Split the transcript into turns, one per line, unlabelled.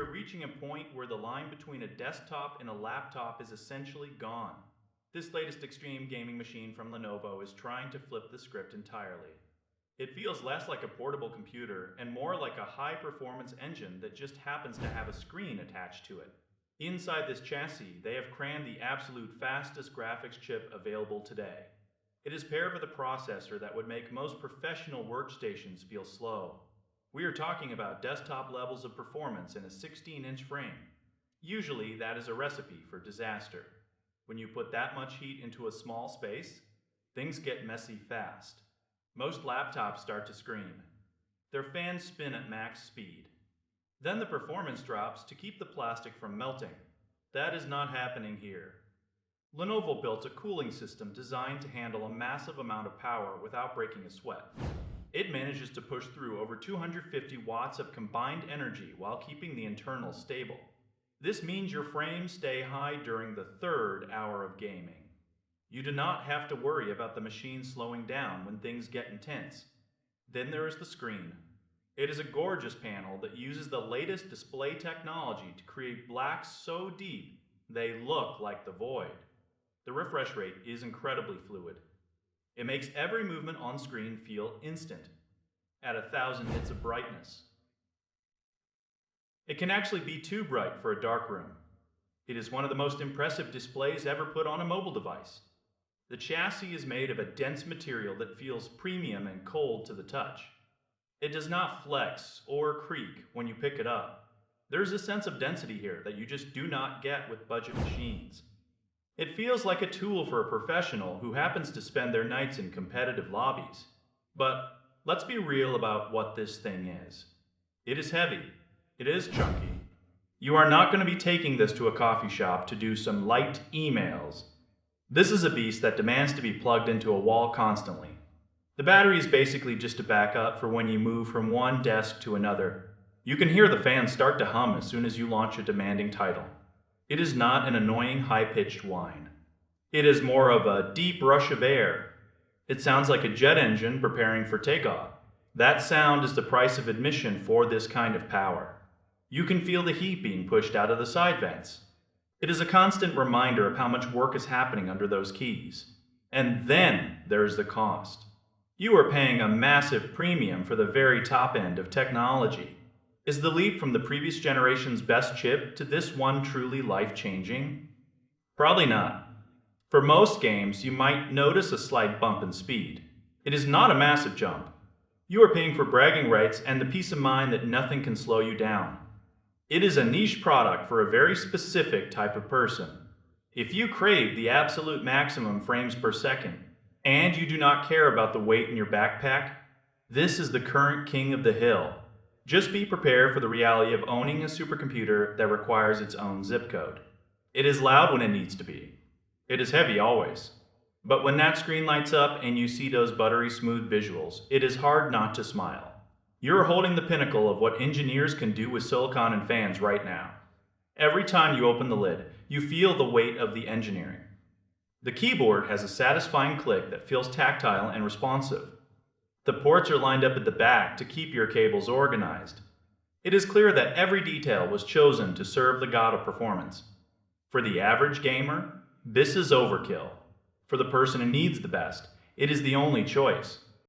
are reaching a point where the line between a desktop and a laptop is essentially gone. This latest extreme gaming machine from Lenovo is trying to flip the script entirely. It feels less like a portable computer and more like a high-performance engine that just happens to have a screen attached to it. Inside this chassis, they have crammed the absolute fastest graphics chip available today. It is paired with a processor that would make most professional workstations feel slow. We are talking about desktop levels of performance in a 16-inch frame. Usually, that is a recipe for disaster. When you put that much heat into a small space, things get messy fast. Most laptops start to scream. Their fans spin at max speed. Then the performance drops to keep the plastic from melting. That is not happening here. Lenovo built a cooling system designed to handle a massive amount of power without breaking a sweat. It manages to push through over 250 watts of combined energy while keeping the internals stable. This means your frames stay high during the third hour of gaming. You do not have to worry about the machine slowing down when things get intense. Then there is the screen. It is a gorgeous panel that uses the latest display technology to create blacks so deep they look like the void. The refresh rate is incredibly fluid. It makes every movement on screen feel instant, at 1,000 nits of brightness. It can actually be too bright for a dark room. It is one of the most impressive displays ever put on a mobile device. The chassis is made of a dense material that feels premium and cold to the touch. It does not flex or creak when you pick it up. There's a sense of density here that you just do not get with budget machines. It feels like a tool for a professional who happens to spend their nights in competitive lobbies. But let's be real about what this thing is. It is heavy. It is chunky. You are not going to be taking this to a coffee shop to do some light emails. This is a beast that demands to be plugged into a wall constantly. The battery is basically just a backup for when you move from one desk to another. You can hear the fan start to hum as soon as you launch a demanding title. It is not an annoying high-pitched whine. It is more of a deep rush of air. It sounds like a jet engine preparing for takeoff. That sound is the price of admission for this kind of power. You can feel the heat being pushed out of the side vents. It is a constant reminder of how much work is happening under those keys. And then there is the cost. You are paying a massive premium for the very top end of technology. Is the leap from the previous generation's best chip to this one truly life-changing? Probably not. For most games, you might notice a slight bump in speed. It is not a massive jump. You are paying for bragging rights and the peace of mind that nothing can slow you down. It is a niche product for a very specific type of person. If you crave the absolute maximum frames per second, and you do not care about the weight in your backpack, this is the current king of the hill. Just be prepared for the reality of owning a supercomputer that requires its own zip code. It is loud when it needs to be. It is heavy always. But when that screen lights up and you see those buttery smooth visuals, it is hard not to smile. You're holding the pinnacle of what engineers can do with silicon and fans right now. Every time you open the lid, you feel the weight of the engineering. The keyboard has a satisfying click that feels tactile and responsive. The ports are lined up at the back to keep your cables organized. It is clear that every detail was chosen to serve the god of performance. For the average gamer, this is overkill. For the person who needs the best, it is the only choice.